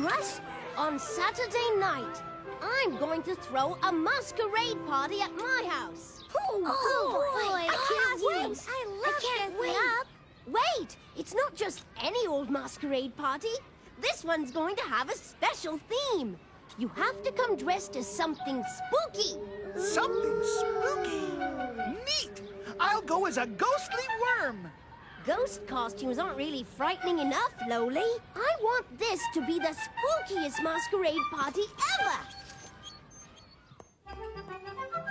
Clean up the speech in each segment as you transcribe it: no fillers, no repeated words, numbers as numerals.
Russ? On Saturday night, I'm going to throw a masquerade party at my house. Boy, I can't wait. I can't wait. Up. Wait, it's not just any old masquerade party. This one's going to have a special theme. You have to come dressed as something spooky. Something spooky? Neat! I'll go as a ghostly worm. Ghost costumes aren't really frightening enough, Lowly. I want this to be the spookiest masquerade party ever.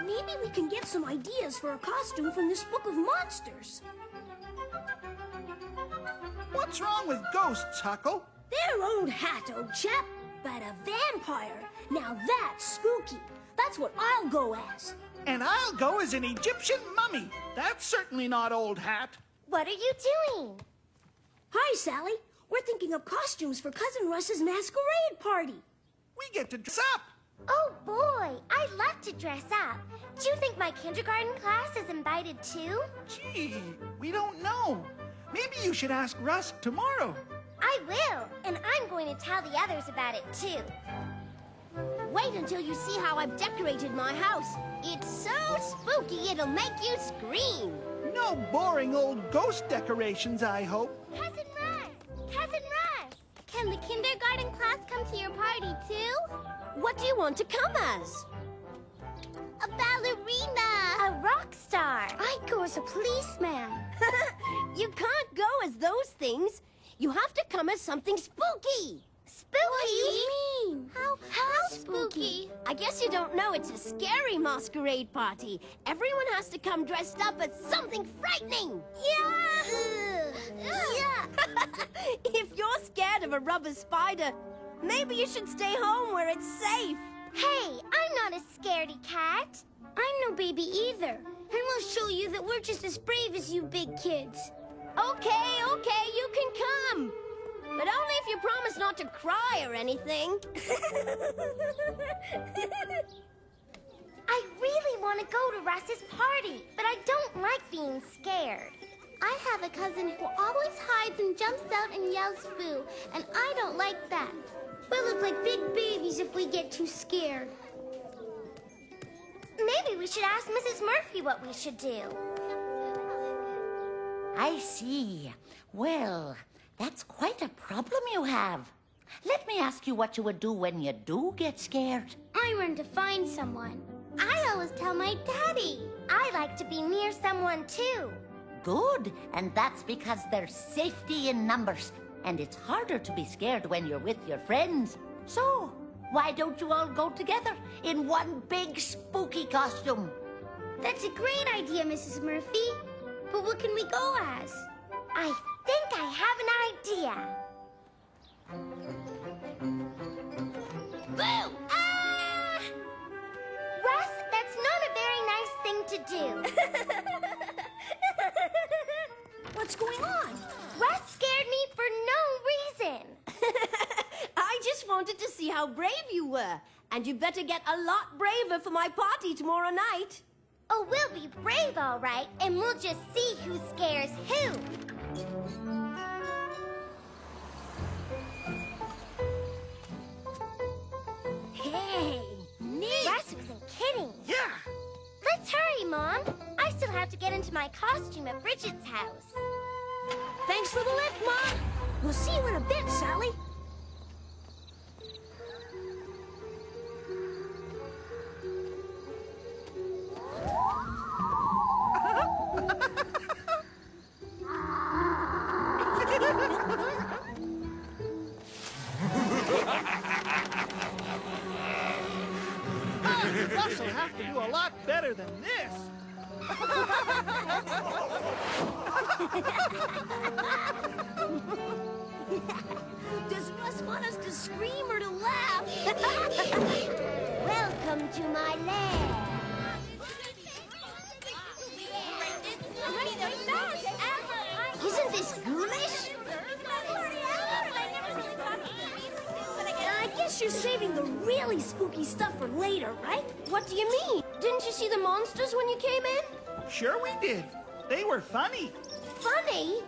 Maybe we can get some ideas for a costume from this book of monsters. What's wrong with ghosts, Huckle? Their own hat, old chap. But a vampire, now that's spooky. That's what I'll go as. And I'll go as an Egyptian mummy. That's certainly not old hat. What are you doing? Hi, Sally. We're thinking of costumes for Cousin Russ's masquerade party. We get to dress up. Oh, boy, I'd love to dress up. Do you think my kindergarten class is invited too? Gee, we don't know. Maybe you should ask Russ tomorrow. I will, and I'm going to tell the others about it too. Wait until you see how I've decorated my house. It's so spooky it'll make you scream. No boring old ghost decorations, I hope. Cousin Russ! Cousin Russ! Can the kindergarten class come to your party too? What do you want to come as? A ballerina! A rock star! I'd go as a policeman. You can't go as those things. You have to come as something spooky. Spooky? What do you mean? How spooky? I guess you don't know it's a scary masquerade party. Everyone has to come dressed up as something frightening. Yeah! If you're scared of a rubber spider, maybe you should stay home where it's safe. Hey, I'm not a scaredy cat. I'm no baby either. And we'll show you that we're just as brave as you big kids. Okay, you can come. But only if you promise not to cry or anything. I really want to go to Russ's party, but I don't like being scared. I have a cousin who always hides and jumps out and yells boo, and I don't like that. We'll look like big babies if we get too scared. Maybe we should ask Mrs. Murphy what we should do. I see. Well, that's quite a problem you have. Let me ask you what you would do when you do get scared. I run to find someone. I always tell my daddy. I like to be near someone too. Good, and that's because there's safety in numbers. And it's harder to be scared when you're with your friends. So, why don't you all go together in one big spooky costume? That's a great idea, Mrs. Murphy. But what can we go as? I think I have an idea. Boo! Ah! Russ, that's not a very nice thing to do. What's going on? Russ scared me for no reason. I just wanted to see how brave you were. And you better get a lot braver for my party tomorrow night. Oh, we'll be brave, all right, and we'll just see who scares who. Hey, neat. Russ wasn't kidding. Yeah. Let's hurry, Mom. I still have to get into my costume at Bridget's house. Thanks for the lift, Mom. We'll see you in a bit, Sally. Russ will have to do a lot better than this. Does Russ want us to scream or to laugh? Welcome to my lair. Isn't this ghoulish? I guess you're saving the really spooky stuff for later, right? What do you mean? Didn't you see the monsters when you came in? Sure we did. They were funny. Funny?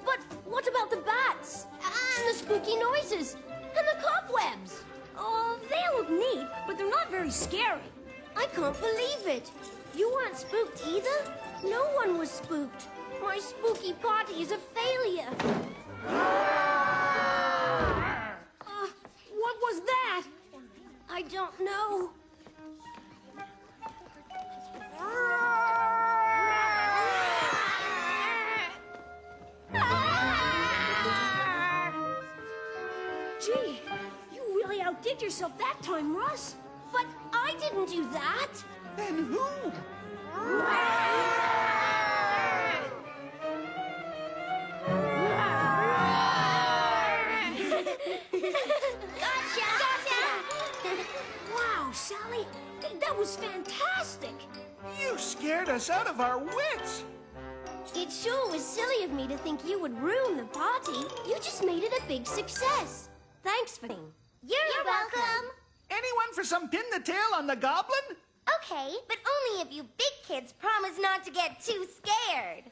But what about the bats? And the spooky noises? And the cobwebs! Oh, they look neat, but they're not very scary. I can't believe it. You weren't spooked either? No one was spooked. My spooky party is a failure. What was that? I don't know. Gee, you really outdid yourself that time, Russ. But I didn't do that. Then who? Wow, Sally, that was fantastic. You scared us out of our wits. It sure was silly of me to think you would ruin the party. You just made it a big success. Thanks for being. You're welcome. Anyone for some pin the tail on the goblin? Okay, but only if you big kids promise not to get too scared.